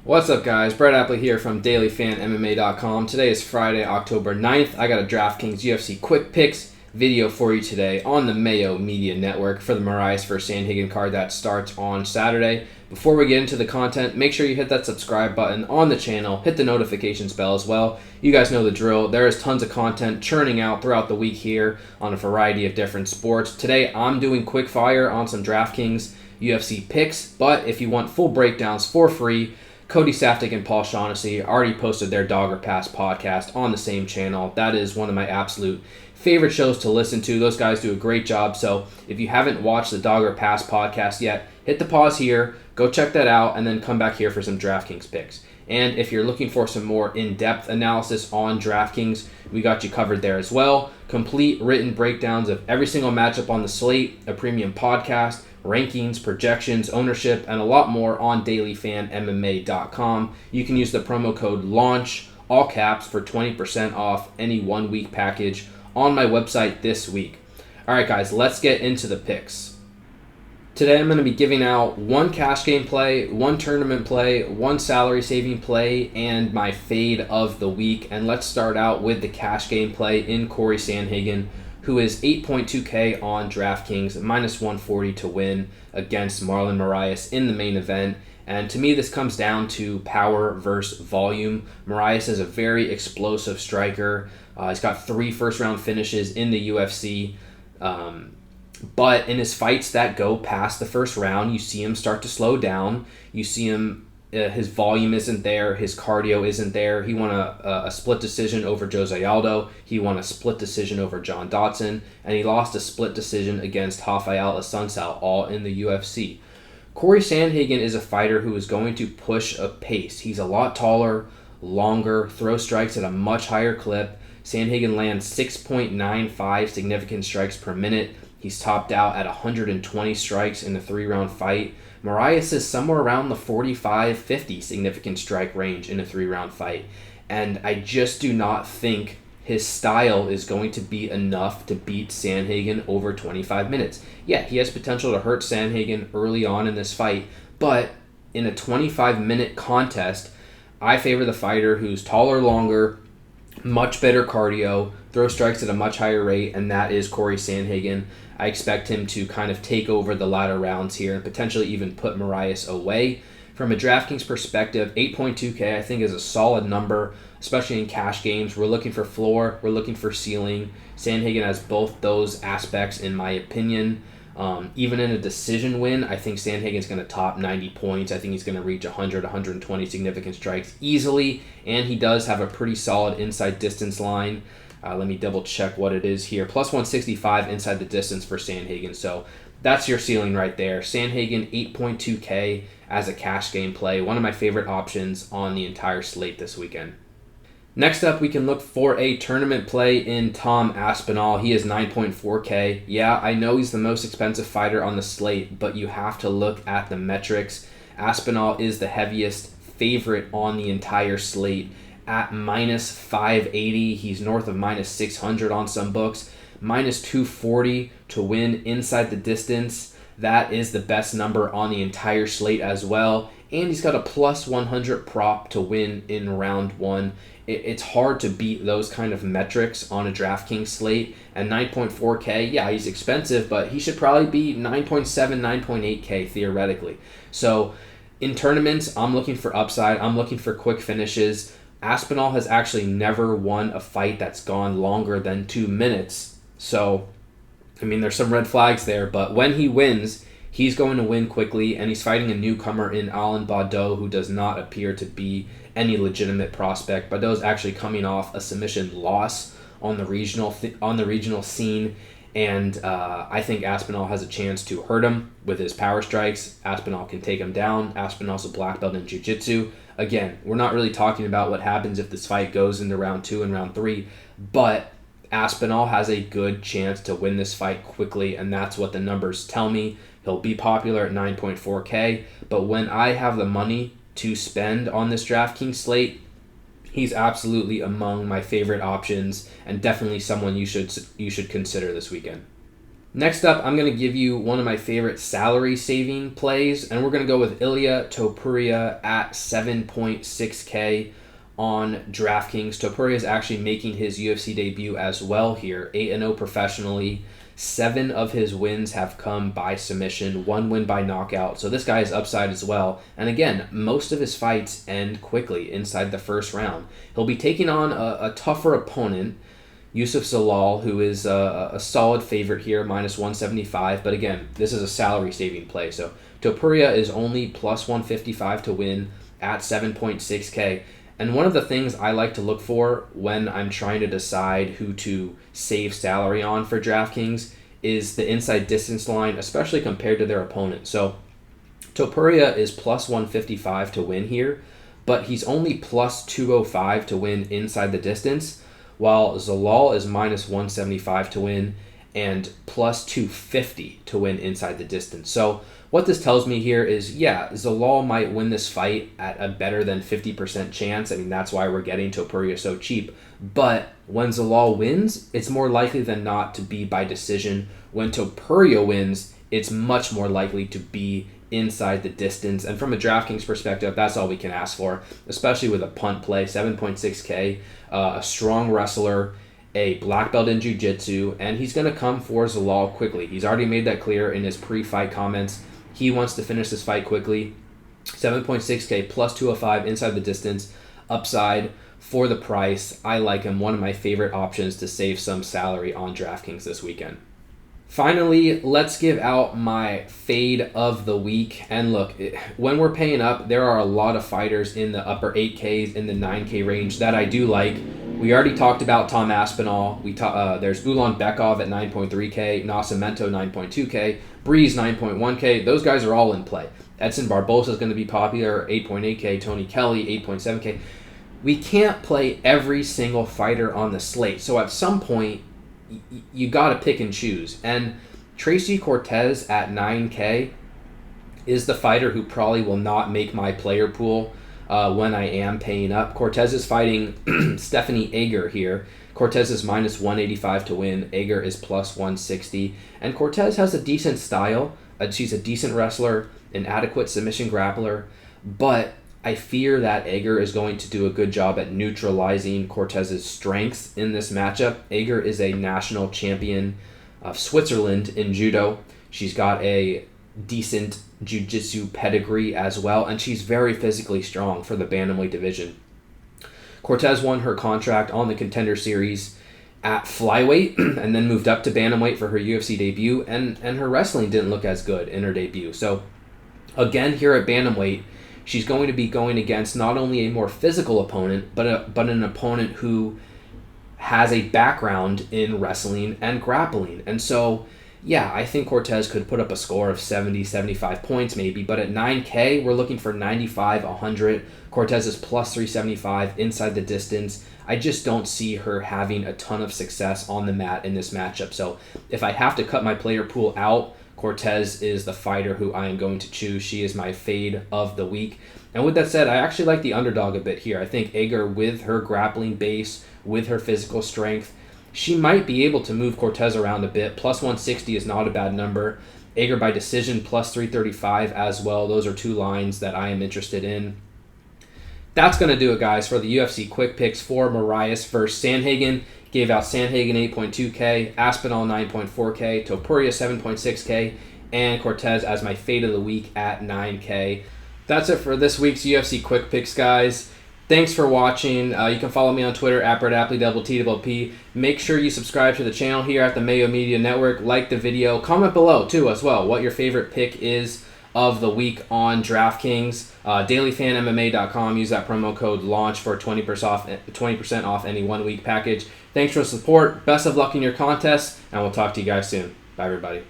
What's up, guys? Brett Appley here from dailyfanmma.com. Today is Friday, October 9th. I got a DraftKings UFC Quick Picks video for you today on the Mayo Media Network for the Moraes vs. Sandhagen card that starts on Saturday. Before we get into the content, make sure you hit that subscribe button on the channel. Hit the notifications bell as well. You guys know the drill. There is tons of content churning out throughout the week here on a variety of different sports. Today, I'm doing quick fire on some DraftKings UFC picks, but if you want full breakdowns for free, Cody Safdie and Paul Shaughnessy already posted their Dogger Pass podcast on the same channel. That is one of my absolute favorite shows to listen to. Those guys do a great job. So if you haven't watched the Dogger Pass podcast yet, hit the pause here, go check that out, and then come back here for some DraftKings picks. And if you're looking for some more in-depth analysis on DraftKings, we got you covered there as well. Complete written breakdowns of every single matchup on the slate, a premium podcast, rankings, projections, ownership, and a lot more on dailyfanmma.com. You can use the promo code LAUNCH, all caps, for 20% off any 1 week package on my website this week. All right, guys, let's get into the picks. Today I'm going to be giving out one cash game play, one tournament play, one salary saving play, and my fade of the week. And let's start out with the cash game play in Corey Sandhagen, who is 8.2K on DraftKings, minus 140 to win against Marlon Moraes in the main event. And to me, this comes down to power versus volume. Moraes is a very explosive striker. He's got 3 first-round finishes in the UFC. But in his fights that go past the first round, you see him start to slow down. You see him, his volume isn't there. His cardio isn't there. He won a split decision over Jose Aldo. He won a split decision over John Dodson. And he lost a split decision against Rafael Assunção, all in the UFC. Corey Sandhagen is a fighter who is going to push a pace. He's a lot taller, longer, throws strikes at a much higher clip. Sandhagen lands 6.95 significant strikes per minute. He's topped out at 120 strikes in a 3-round fight. Moraes is somewhere around the 45-50 significant strike range in a 3-round fight. And I just do not think his style is going to be enough to beat Sandhagen over 25 minutes. Yeah, he has potential to hurt Sandhagen early on in this fight, but in a 25-minute contest, I favor the fighter who's taller, longer, much better cardio, throws strikes at a much higher rate, and that is Corey Sandhagen. I expect him to kind of take over the latter rounds here and potentially even put Moraes away. From a DraftKings perspective, 8.2K I think is a solid number, especially in cash games. We're looking for floor, we're looking for ceiling. Sandhagen has both those aspects in my opinion. Even in a decision win, I think Sandhagen's going to top 90 points. I think he's going to reach 100, 120 significant strikes easily, and he does have a pretty solid inside distance line. Let me double check what it is here. Plus 165 inside the distance for Sandhagen. So that's your ceiling right there. Sandhagen, 8.2K as a cash game play. One of my favorite options on the entire slate this weekend. Next up, we can look for a tournament play in Tom Aspinall. He is 9.4K. Yeah, I know he's the most expensive fighter on the slate, but you have to look at the metrics. Aspinall is the heaviest favorite on the entire slate at minus 580. He's north of minus 600 on some books. Minus 240 to win inside the distance. That is the best number on the entire slate as well. And he's got a plus 100 prop to win in round 1. It's hard to beat those kind of metrics on a DraftKings slate. And 9.4K, yeah, he's expensive, but he should probably be 9.7, 9.8K theoretically. So in tournaments, I'm looking for upside. I'm looking for quick finishes. Aspinall has actually never won a fight that's gone longer than 2 minutes. So, I mean, there's some red flags there, but when he wins, he's going to win quickly, and he's fighting a newcomer in Alan Baudot, who does not appear to be any legitimate prospect. Baudot's actually coming off a submission loss on the regional scene, and I think Aspinall has a chance to hurt him with his power strikes. Aspinall can take him down. Aspinall's a black belt in jiu-jitsu. Again, we're not really talking about what happens if this fight goes into round 2 and round 3, but Aspinall has a good chance to win this fight quickly, and that's what the numbers tell me. He'll be popular at 9.4K, but when I have the money to spend on this DraftKings slate, he's absolutely among my favorite options and definitely someone you should consider this weekend. Next up, I'm going to give you one of my favorite salary saving plays, and we're going to go with Ilia Topuria at 7.6K on DraftKings. Topuria is actually making his UFC debut as well here, 8-0 professionally. 7 of his wins have come by submission, 1 win by knockout. So this guy is upside as well. And again, most of his fights end quickly inside the first round. He'll be taking on a tougher opponent, Yusuf Zalal, who is a solid favorite here, minus 175. But again, this is a salary saving play. So Topuria is only plus 155 to win at 7.6K. And one of the things I like to look for when I'm trying to decide who to save salary on for DraftKings is the inside distance line, especially compared to their opponent. So Topuria is plus 155 to win here, but he's only plus 205 to win inside the distance, while Zalal is minus 175 to win and plus 250 to win inside the distance. So what this tells me here is, yeah, Zalal might win this fight at a better than 50% chance. I mean, that's why we're getting Topuria so cheap. But when Zalal wins, it's more likely than not to be by decision. When Topuria wins, it's much more likely to be inside the distance. And from a DraftKings perspective, that's all we can ask for, especially with a punt play, 7.6K, a strong wrestler, a black belt in jiu-jitsu, and he's going to come for Zalal quickly. He's already made that clear in his pre-fight comments. He wants to finish this fight quickly. 7.6K plus 205 inside the distance, upside for the price. I like him. One of my favorite options to save some salary on DraftKings this weekend. Finally, let's give out my fade of the week. And look, when we're paying up, there are a lot of fighters in the upper 8Ks, in the 9K range that I do like. We already talked about Tom Aspinall. There's Ulan Bekov at 9.3K, Nascimento 9.2K, Breeze 9.1K. Those guys are all in play. Edson Barbosa is going to be popular, 8.8K, Tony Kelly, 8.7K. We can't play every single fighter on the slate. So at some point, you got to pick and choose. And Tracy Cortez at 9K is the fighter who probably will not make my player pool when I am paying up. Cortez is fighting Stephanie Ager here. Cortez is minus 185 to win. Ager is plus 160. And Cortez has a decent style. She's a decent wrestler, an adequate submission grappler. But I fear that Ager is going to do a good job at neutralizing Cortez's strengths in this matchup. Ager is a national champion of Switzerland in judo. She's got a decent jiu-jitsu pedigree as well, and she's very physically strong for the bantamweight division. Cortez won her contract on the Contender Series at flyweight and then moved up to bantamweight for her UFC debut, and her wrestling didn't look as good in her debut. So again, here at bantamweight, she's going to be going against not only a more physical opponent, but an opponent who has a background in wrestling and grappling. And so, yeah, I think Cortez could put up a score of 70, 75 points maybe, but at 9K, we're looking for 95, 100. Cortez is plus 375 inside the distance. I just don't see her having a ton of success on the mat in this matchup. So if I have to cut my player pool out, Cortez is the fighter who I am going to choose. She is my fade of the week. And with that said, I actually like the underdog a bit here. I think Ager, with her grappling base, with her physical strength, she might be able to move Cortez around a bit. Plus 160 is not a bad number. Ager by decision, plus 335 as well. Those are two lines that I am interested in. That's going to do it, guys, for the UFC Quick Picks for Moraes versus Sandhagen. Gave out Sandhagen 8.2K, Aspinall 9.4K, Topuria 7.6K, and Cortez as my fade of the week at 9K. That's it for this week's UFC Quick Picks, guys. Thanks for watching. You can follow me on Twitter at Appley. Make sure you subscribe to the channel here at the Mayo Media Network. Like the video. Comment below, too, as well, what your favorite pick is of the week on DraftKings. DailyFanMMA.com. Use that promo code LAUNCH for 20% off any 1 week package. Thanks for the support. Best of luck in your contests, and we'll talk to you guys soon. Bye, everybody.